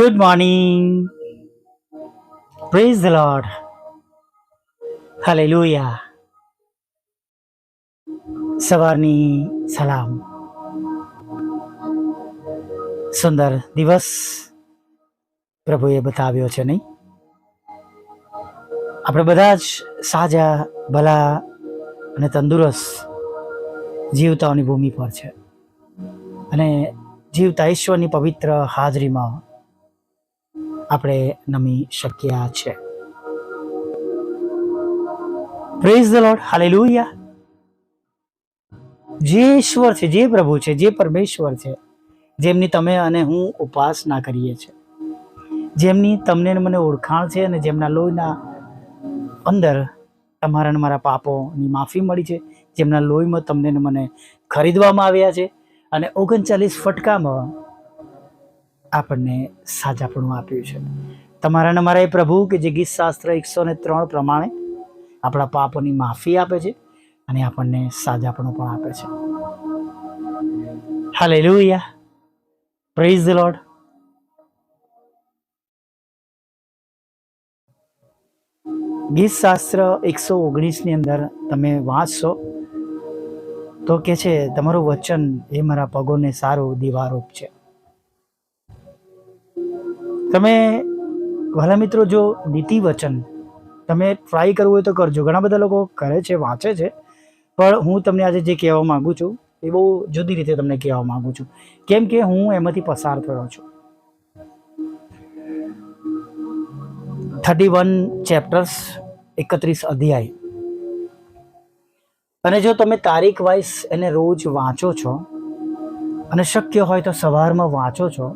Good morning. Praise the Lord. Hallelujah. સવારની સલામ. સુંદર દિવસ પ્રભુએ બતાવ્યો છે, નહીં? આપણે બધા જ સાજા, ભલા અને તંદુરસ્ત જીવતાઓની ભૂમિ પર છે અને જીવતા ઈશ્વરની પવિત્ર હાજરીમાં આપણે નમી શક્યા છે. Praise the lord. હાલેલુયા. જે ઈશ્વર છે, જે પ્રભુ છે, જે પરમેશ્વર છે, જેમની તમે અને હું ઉપાસના કરીએ છીએ, જેમની તમને મને ઓળખાણ છે અને જેમના લોહીના અંદર તમારા મારા પાપોની માફી મળી છે, જેમના લોહીમાં તમને મને ખરીદવામાં આવ્યા છે અને 39 ફટકામાં આપણને સાજાપણું આપ્યું છે. તમારા ને મારા એ પ્રભુ કે જે ગીત શાસ્ત્ર 103 પ્રમાણે આપણા પાપોની માફી આપે છે અને આપણને સાજાપણું પણ આપે છે. હાલેલુયા. Praise the lord. ગીત શાસ્ત્ર 119 ની અંદર તમે વાંચશો તો કે છે, તમારું વચન એ મારા પગોને સારું દીવારૂપ છે. તમે ભલા મિત્રો, જો નીતિ વચન તમે ટ્રાય કરવું હોય તો કરજો. ઘણા બધા લોકો કરે છે, વાંચે છે, પણ હું તમને આજે જે કહેવા માગું છું એ બહુ જુદી રીતે તમને કહેવા માગું છું, કેમ કે હું એમાંથી પસાર થયો છું. 31 ચેપ્ટર્સ, 31 અધ્યાય. અને જો તમે તારીખ વાઇઝ એને રોજ વાંચો છો અને શક્ય હોય તો સવારમાં વાંચો છો,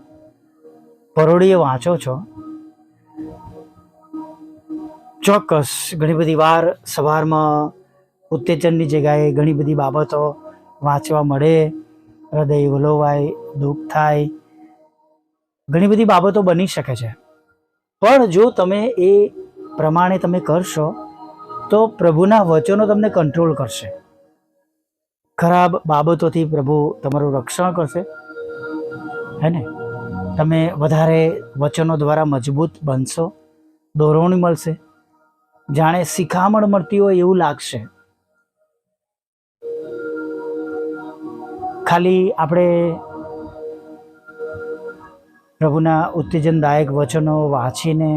પરોળીએ વાંચો છો, ચોક્કસ ઘણી બધી વાર સવારમાં ઉત્તેજનની જગ્યાએ ઘણી બધી બાબતો વાંચવા મળે, હૃદય વલોવાય, દુઃખ થાય, ઘણી બધી બાબતો બની શકે છે. પણ જો તમે એ પ્રમાણે તમે કરશો તો પ્રભુના વચનો તમને કંટ્રોલ કરશે. ખરાબ બાબતોથી પ્રભુ તમારું રક્ષણ કરશે, હે ને? તમે વધારે વચનો દ્વારા મજબૂત બનશો, દોરવણી મળશે, જાણે શિખામણ મળતી હોય એવું લાગશે. ખાલી આપણે પ્રભુના ઉત્તેજનદાયક વચનો વાંચીને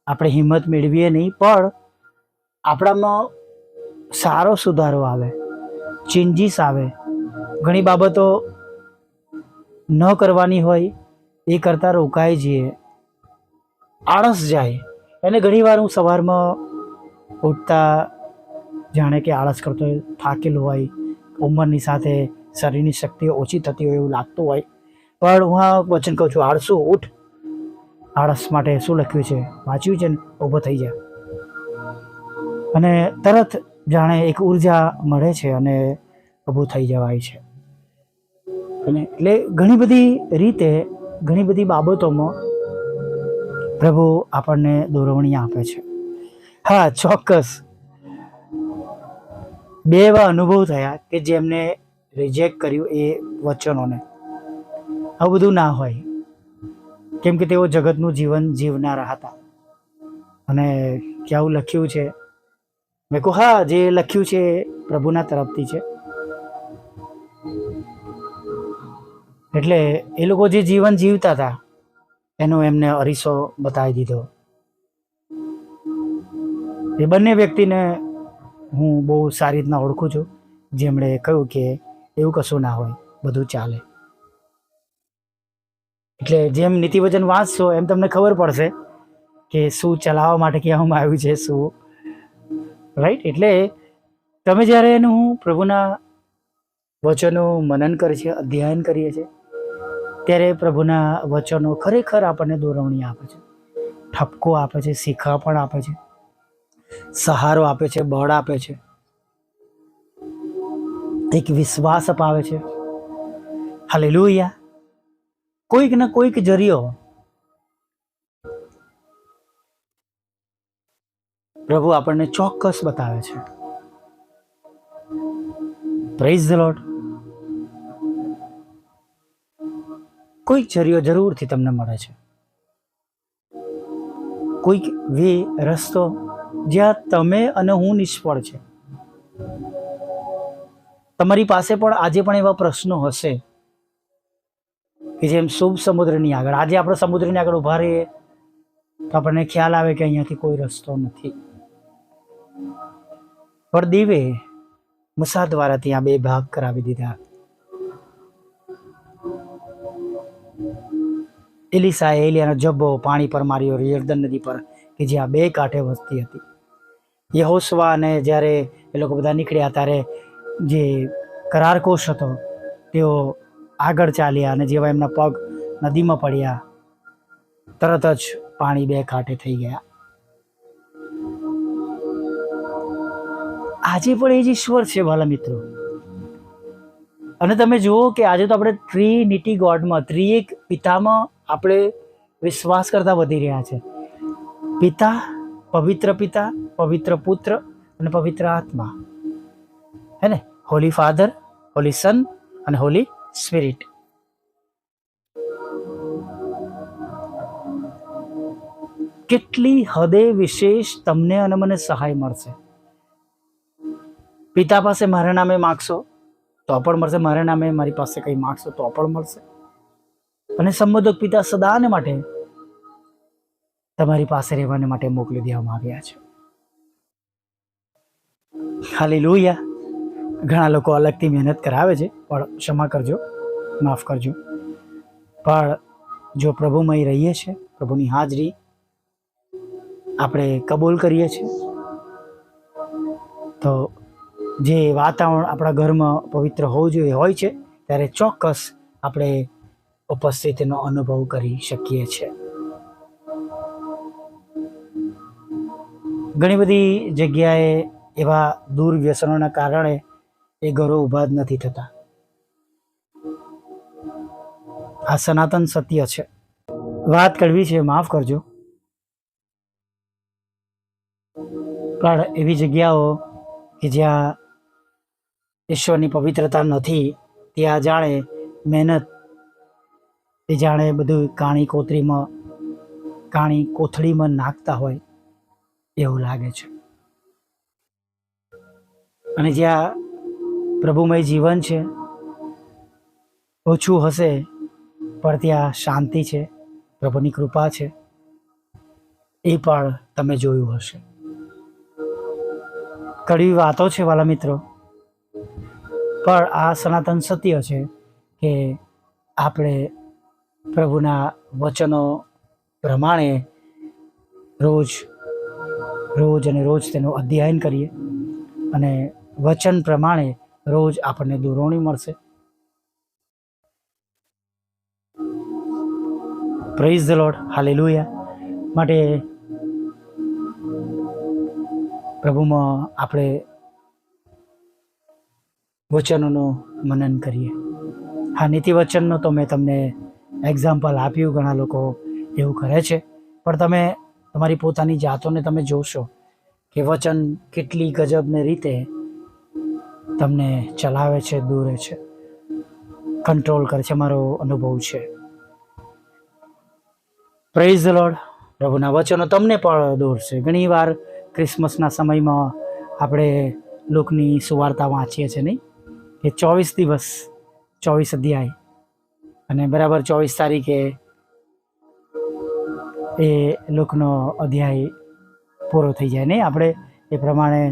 આપણે હિંમત મેળવીએ નહીં, પણ આપણામાં સારો સુધારો આવે, ચેન્જીસ આવે. ઘણી બાબતો ન કરવાની હોય એ કરતાં રોકાઈ જઈએ, આળસ જાય. અને ઘણીવાર હું સવારમાં ઉઠતા જાણે કે આળસ કરતો હોય, થાકેલો હોય, ઉંમરની સાથે શરીરની શક્તિઓ ઓછી થતી હોય એવું લાગતું હોય, પણ હું આ વચન કહું છું, આળસુ ઉઠ. આળસ માટે શું લખ્યું છે? વાંચ્યું છે ને? ઊભો થઈ જાય અને તરત જાણે એક ઉર્જા મળે છે અને ઊભું થઈ જવાય છે. અને એટલે ઘણી બધી રીતે, ઘણી બધી બાબતોમાં પ્રભુ આપણને દોરવણી આપે છે. હા, ચોક્કસ 2 એવા અનુભવ થયા કે જેમને રિજેક્ટ કર્યું એ વચનોને. આવું બધું ના હોય, કેમ કે તેઓ જગતનું જીવન જીવનારા હતા. અને કેવું લખ્યું છે? મેં કહું, હા, જે લખ્યું છે પ્રભુના તરફથી છે. એટલે એ લોકો જે જીવન જીવતા હતા એનો એમને અરીસો બતાવી દીધો. એ બંને વ્યક્તિને હું બહુ સારી રીતના ઓળખું છું, જેમણે કહ્યું કે એવું કશું ના હોય, બધું ચાલે. એટલે જેમ નીતિવચન વાંચશો એમ તમને ખબર પડશે કે શું ચલાવવા માટે કહેવામાં આવ્યું છે, શું, રાઈટ? એટલે તમે જ્યારે એનું પ્રભુના વચનો મનન કરીએ છીએ, અધ્યયન કરીએ છીએ, ત્યારે પ્રભુના વચનો ખરેખર આપણને દોરવણી આપે છે, ઠપકો આપે છે, શીખાપણ આપે છે, સહારો આપે છે, બળ આપે છે, એક વિશ્વાસ અપાવે છે. હાલેલુયા. કોઈક ને કોઈક જરિયો પ્રભુ આપણને ચોક્કસ બતાવે છે. Praise the lord. કોઈક જરિયો જરૂરથી તમને મળે છે. કોઈક વે, રસ્તો જ્યાં તમે અને હું નિષ્ફળ છે. તમારી પાસે પણ આજે પણ એવા પ્રશ્નો હશે કે જેમ શુભ સમુદ્રની આગળ, આજે આપણે સમુદ્રની આગળ ઊભા રહીએ તો આપણને ખ્યાલ આવે કે અહીંયાથી કોઈ રસ્તો નથી. પરદીવે મુસા દ્વારા ત્યાં 2 ભાગ કરાવી દીધા. એલિસાએ એલિયાનો જબ્બો પાણી પર માર્યો, યર્દન નદી પર, કે જ્યાં 2 કાંઠે વસ્તી હતી. યહોશવા અને જ્યારે એ લોકો બધા નીકળ્યા ત્યારે જે કરારકોશ હતો તેઓ આગળ ચાલ્યા, અને જેવા એમના પગ નદીમાં પડ્યા તરત જ પાણી 2 કાંઠે થઈ ગયા. આજે પણ એ જ ઈશ્વર છે વાલા મિત્રો. અને તમે જુઓ કે આજે તો આપણે ટ્રિનિટી ગોડમાં, ત્રિએક પિતામાં આપણે વિશ્વાસ કરતા વધી રહ્યા છે. પિતા, પવિત્ર પુત્ર અને પવિત્ર આત્મા, હે ને? હોલી ફાધર, હોલી સન અને હોલી સ્પિરિટ. કેટલી હદે વિશેષ તમને અને મને સહાય મળશે. પિતા પાસે મારા નામે માગશો તો પણ મળશે, મારા નામે મારી પાસે કંઈ માગશો તો પણ મળશે. અને સંબોધક પિતા સદાને માટે તમારી પાસે રહેવાને માટે મોકલી દેવામાં આવ્યા છે. હાલેલુયા. ઘણા લોકો અલગથી મહેનત કરાવે છે, પણ ક્ષમા કરજો, માફ કરજો. પણ જો પ્રભુમય રહીએ છીએ, પ્રભુની હાજરી આપણે કબૂલ કરીએ છીએ, તો જે વાતાવરણ આપણા ઘરમાં પવિત્ર હોવું જોઈએ હોય છે, ત્યારે ચોક્કસ આપણે ઉપસ્થિતિનો અનુભવ કરી શકીએ છીએ. ઘણી બધી જગ્યાએ એવા દુર્વ્યસનોના કારણે એ ઘરો ઊભા જ નથી થતા. આ સનાતન સત્ય છે. વાત કડવી છે, માફ કરજો, પણ એવી જગ્યાઓ કે જ્યાં ઈશ્વરની પવિત્રતા નથી, ત્યાં જાણે મહેનત, એ જાણે બધું કાણી કોથળીમાં નાખતા હોય એવું લાગે છે. અને જ્યાં પ્રભુમય જીવન છે, ઓછું હશે પણ ત્યાં શાંતિ છે, પ્રભુની કૃપા છે, એ પણ તમે જોયું હશે. કડવી વાતો છે વાલા મિત્રો, પણ આ સનાતન સત્ય છે કે આપણે પ્રભુના વચનો પ્રમાણે રોજ તેનું અધ્યયન કરીએ, અને વચન પ્રમાણે રોજ આપણને દુરોણી મળશે. Praise the lord, hallelujah. માટે પ્રભુમાં આપણે વચનોનું મનન કરીએ. હા, નીતિ વચનનો તો મેં તમને એક્ઝામ્પલ આપ્યું. ઘણા લોકો એવું કરે છે, પણ તમે તમારી પોતાની જાતોને તમે જોશો કે વચન કેટલી ગજબને રીતે તમને ચલાવે છે, દોરે છે, કંટ્રોલ કરે છે. મારો અનુભવ છે. Praise the lord. પ્રભુના વચનો તમને પણ દોરશે. ઘણી વાર ક્રિસમસના સમયમાં આપણે લોકની સુવાર્તા વાંચીએ છીએ, નહીં? કે 24 દિવસ 24 અધ્યાય, અને બરાબર 24 તારીખે એ લોકનો અધ્યાય પૂરો થઈ જાય, નહીં? આપણે એ પ્રમાણે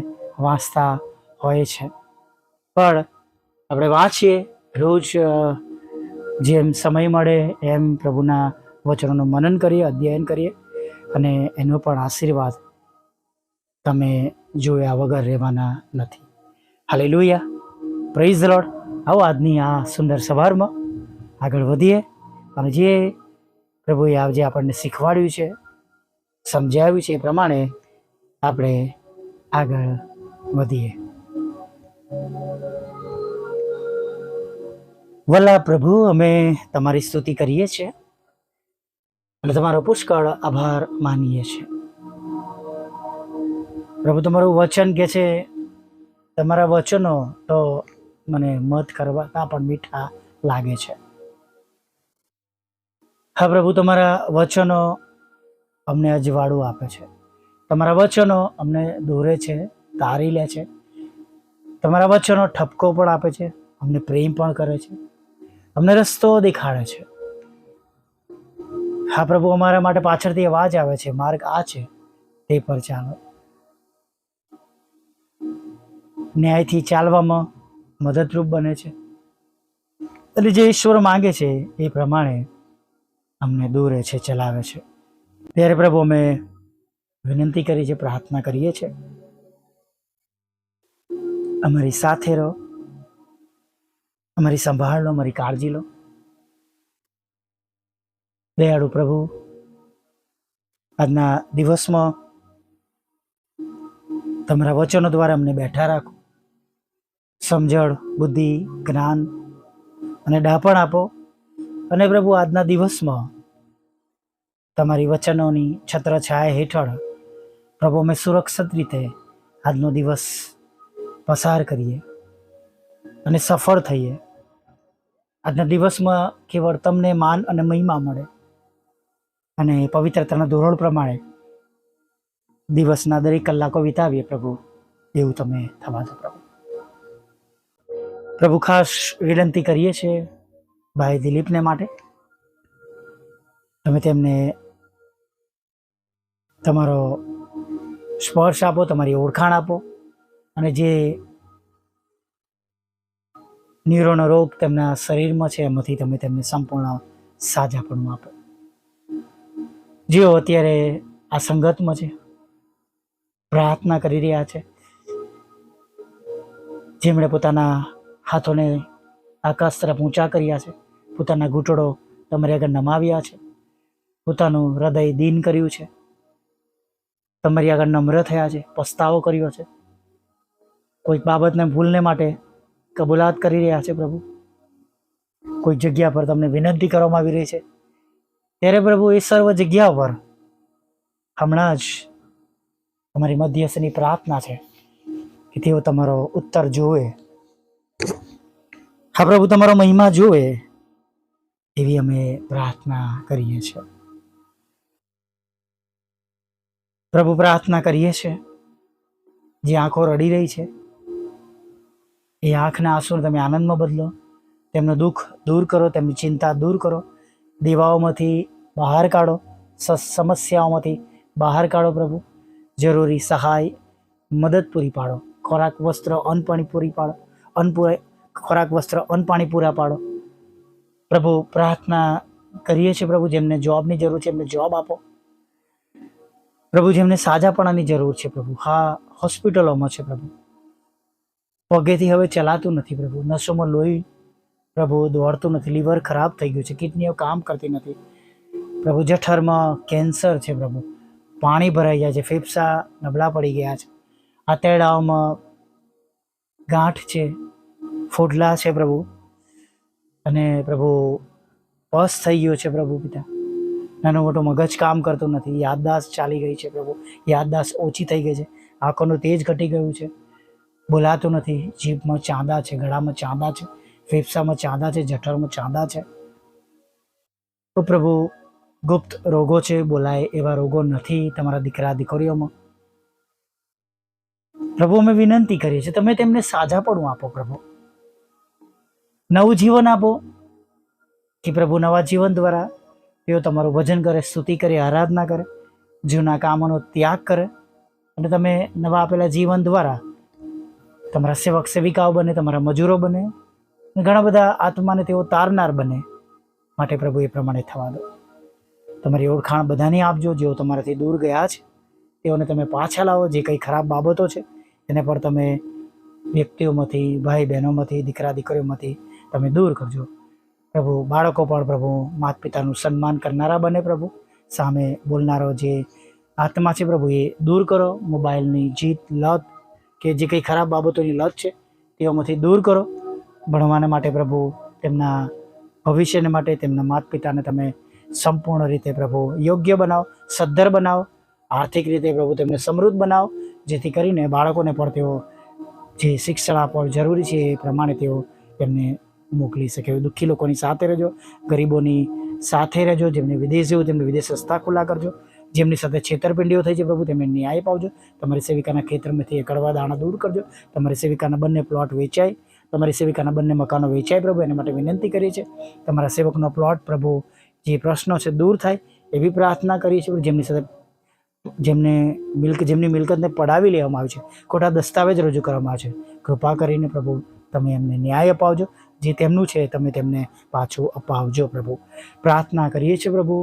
વાંચતા હોય છે. પણ આપણે વાંચીએ રોજ, જેમ સમય મળે એમ પ્રભુના વચનોનું મનન કરીએ, અધ્યયન કરીએ, અને એનો પણ આશીર્વાદ તમે જોયા વગર રહેવાના નથી. હાલેલુયા. Praise the lord. આવો આજની આ સુંદર સવારમાં આગળ વધીએ, અને જે પ્રભુએ આજે આપણને શીખવાડ્યું છે, સમજાવ્યું છે, એ પ્રમાણે આપણે આગળ વધીએ. વલ્લા પ્રભુ, અમે તમારી સ્તુતિ કરીએ છીએ અને તમારો પુષ્કળ આભાર માનીએ છીએ. પ્રભુ, તમારું વચન કે છે, તમારા વચનો તો મને મત કરતા પણ મીઠા લાગે છે. હા પ્રભુ, તમારા વચનો અમને અજવાળું આપે છે. તમારા વચનો અમને દોરે છે, તારી લે છે. તમારા વચનો ઠપકો પણ આપે છે, અમને પ્રેમ પણ કરે છે, અમને રસ્તો દેખાડે છે. હા પ્રભુ, અમારા માટે પાછળથી અવાજ આવે છે, માર્ગ આ છે, તે પર ચાલો. ન્યાયથી ચાલવામાં મદદરૂપ બને છે અને જે ઈશ્વર માંગે છે એ પ્રમાણે અમને દોરે છે, ચલાવે છે. ત્યારે પ્રભુ અમે વિનંતી કરી છે, પ્રાર્થના કરીએ છીએ, અમારી સાથે રહો, અમારી સંભાળ લો, અમારી કાળજી લો. દયાળુ પ્રભુ, આજના દિવસમાં તમારા વચનો દ્વારા અમને બેઠા રાખો. સમજણ, બુદ્ધિ, જ્ઞાન અને ડાપણ આપો. અને પ્રભુ, આજના દિવસમાં તમારી વચનોની છત્રછાયા હેઠળ પ્રભુ અમે સુરક્ષિત રીતે આજનો દિવસ પસાર કરીએ અને સફળ થઈએ. આજના દિવસમાં કેવળ તમને માન અને મહિમા મળે અને પવિત્રતાના ધોરણ પ્રમાણે દિવસના દરેક કલાકો વિતાવીએ પ્રભુ, એવું તમે થવા દો પ્રભુ. પ્રભુ, ખાસ વિનંતી કરીએ છીએ ભાઈ દિલીપને માટે. તમે તેમને તમારો સ્પર્શ આપો, તમારી ઓળખાણ આપો, અને જે ન્યુરોનો રોગ તેમના શરીરમાં છે એમાંથી તમે તેમને સંપૂર્ણ સાજાપણું આપો. જેઓ અત્યારે આ સંગતમાં છે, પ્રાર્થના કરી રહ્યા છે, જેમણે પોતાના હાથોને આકાશ તરફ ઊંચા કર્યા છે, પોતાના ઘૂંટડો તમારી આગળ નમાવ્યા છે, પોતાનું હૃદય દીન કર્યું છે, તમારી આગળ નમ્ર થયા છે, પસ્તાવો કર્યો છે, કોઈક બાબતને ભૂલને માટે કબૂલાત કરી રહ્યા છે પ્રભુ, કોઈ જગ્યા પર તમને વિનંતી કરવામાં આવી રહી છે, ત્યારે પ્રભુ એ સર્વ જગ્યા પર હમણાં જ તમારી મધ્યસ્થની પ્રાર્થના છે કે તેઓ તમારો ઉત્તર જોવે. હા પ્રભુ, તમારો મહિમા જોવે એવી અમે પ્રાર્થના કરીએ છીએ. પ્રભુ, પ્રાર્થના કરીએ છીએ જે આંખો રડી રહી છે એ આંખના આંસુને તમે આનંદમાં બદલો. તેમનું દુઃખ દૂર કરો, તેમની ચિંતા દૂર કરો, દેવાઓમાંથી બહાર કાઢો, સમસ્યાઓમાંથી બહાર કાઢો પ્રભુ. જરૂરી સહાય, મદદ પૂરી પાડો. ખોરાક, વસ્ત્ર, અન્ન પાણી પૂરી પાડો. ખોરાક, વસ્ત્ર, અન્ન પાણી પૂરા પાડો પ્રભુ. પ્રાર્થના કરીએ છીએ પ્રભુ, જેમને જોબની જરૂર છે એમને જોબ આપો પ્રભુ. જેમને સાજાપણાની જરૂર છે પ્રભુ, હા હોસ્પિટલોમાં છે પ્રભુ, પગેથી હવે ચલાતું નથી પ્રભુ, નસોમાં લોહી પ્રભુ દોડતું નથી, લીવર ખરાબ થઈ ગયું છે, કિડનીઓ કામ કરતી નથી પ્રભુ, જઠરમાં કેન્સર છે પ્રભુ, પાણી ભરાઈ જાય છે, ફેફસા નબળા પડી ગયા છે, આંતરડાઓમાં ગાંઠ છે, ફોડલા છે પ્રભુ, અને પ્રભુ પસ થઈ ગયો છે પ્રભુ પિતા. નાનું મોટું મગજ કામ કરતું નથી, યાદદાસ્ત ચાલી ગઈ છે પ્રભુ, યાદદાસ્ત ઓછી થઈ ગઈ છે, આંખોનું તેજ ઘટી ગયું છે, બોલાતું નથી, જીભમાં ચાંદા છે, ગળામાં ચાંદા છે, ફેફસામાં ચાંદા છે, જઠરમાં ચાંદા છે. તો પ્રભુ, ગુપ્ત રોગો છે, બોલાય એવા રોગો નથી તમારા દીકરા દીકરીઓમાં પ્રભુ. અમે વિનંતી કરીએ છીએ, તમે તેમને સાજાપણું આપો પ્રભુ, નવું જીવન આપો કે પ્રભુ નવા જીવન દ્વારા તેઓ તમારું ભજન કરે, સ્તુતિ કરે, આરાધના કરે, જૂના કામોનો ત્યાગ કરે, અને તમે નવા આપેલા જીવન દ્વારા તમારા સેવક સેવિકાઓ બને, તમારા મજૂરો બને, ઘણા બધા આત્માને તેઓ તારનાર બને. માટે પ્રભુ એ પ્રમાણે થવા દો. તમારી ઓળખાણ બધાને આપજો, જેઓ તમારાથી દૂર ગયા છે તેઓને તમે પાછા લાવો. જે કંઈ ખરાબ બાબતો છે એને પણ તમે વ્યક્તિઓમાંથી, ભાઈ બહેનોમાંથી, દીકરા દીકરીઓમાંથી તમે દૂર કરજો પ્રભુ. બાળકો પણ પ્રભુ માતા પિતાનું સન્માન કરનારા બને પ્રભુ. સામે બોલનારો જે આત્મા છે પ્રભુ એ દૂર કરો. મોબાઈલની જીત, લત કે જે કંઈ ખરાબ બાબતોની લત છે તેઓમાંથી દૂર કરો. ભણવાના માટે પ્રભુ, તેમના ભવિષ્યને માટે તેમના માતા પિતાને તમે સંપૂર્ણ રીતે પ્રભુ યોગ્ય બનાવો, સદ્ધર બનાવો, આર્થિક રીતે પ્રભુ તેમને સમૃદ્ધ બનાવો, જેથી કરીને બાળકોને પણ તેઓ જે શિક્ષણ આપવા જરૂરી છે એ પ્રમાણે તેઓ તેમને મોકલી શકે. દુઃખી લોકોની સાથે રહેજો, ગરીબોની સાથે રહેજો, જેમને વિદેશ જવું તેમને વિદેશ રસ્તા ખુલ્લા કરજો જેમની સાથે છેતરપિંડીઓ થઈ છે પ્રભુ તેમને ન્યાય અપાવજો. તમારી સેવિકાના ખેતરમાંથી કડવા દાણા દૂર કરજો. તમારી સેવિકાના બંને પ્લોટ વેચાય, તમારી સેવિકાના બંને મકાનો વેચાય પ્રભુ, એના માટે વિનંતી કરીએ છીએ. તમારા સેવકનો પ્લોટ પ્રભુ જે પ્રશ્નો છે દૂર થાય એવી પ્રાર્થના કરીએ છીએ. જેમની સાથે જેમની મિલકતને પડાવી લેવામાં આવી છે, ખોટા દસ્તાવેજ રજૂ કરવામાં આવે છે, કૃપા કરીને પ્રભુ તમે એમને ન્યાય અપાવજો. જે તેમનું છે તમે તેમને પાછું અપાવજો પ્રભુ. પ્રાર્થના કરીએ છીએ પ્રભુ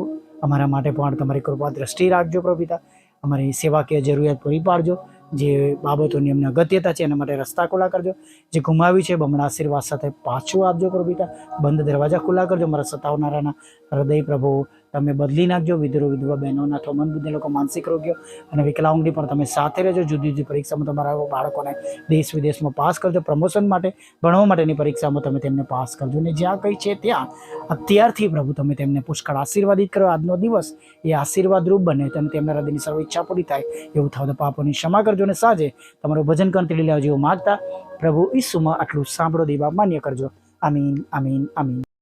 અમારા માટે પણ તમારી કૃપા દ્રષ્ટિ રાખજો પ્રભુ પિતા. અમારી સેવાકીય જરૂરિયાત પૂરી પાડજો. જે બાબતોની અમને અગત્યતા છે એના માટે રસ્તા ખુલ્લા કરજો. જે ગુમાવી છે બમણા આશીર્વાદ સાથે પાછું આપજો પ્રભુ પિતા. બંધ દરવાજા ખુલ્લા કરજો. મારા સતાવનારાના હૃદય પ્રભુ તમે બદલી નાખજો. વિધવા બહેનોના અથવા મન બુદ્ધિ લોકો, માનસિક રોગીઓ અને વિકલાંગની પણ તમે સાથે રહેજો. જુદી જુદી પરીક્ષામાં તમારા બાળકોને દેશ વિદેશમાં પાસ કરજો. પ્રમોશન માટે, ભણવા માટેની પરીક્ષામાં તમે તેમને પાસ કરજો. ને જ્યાં કંઈ છે ત્યાં અત્યારથી પ્રભુ તમે તેમને પુષ્કળ આશીર્વાદિત કરો. આજનો દિવસ એ આશીર્વાદરૂપ બને અને તેમના હૃદયની સર્વ ઈચ્છા પૂરી થાય એવું થાવ. તો પાપોની ક્ષમા કરજો અને સાંજે તમારું ભજન કંઠી લાવજો એવું માગતા પ્રભુ ઈસુમાં આટલું સાંભળો દેવા માન્ય કરજો. આમીન, આમીન, આમીન.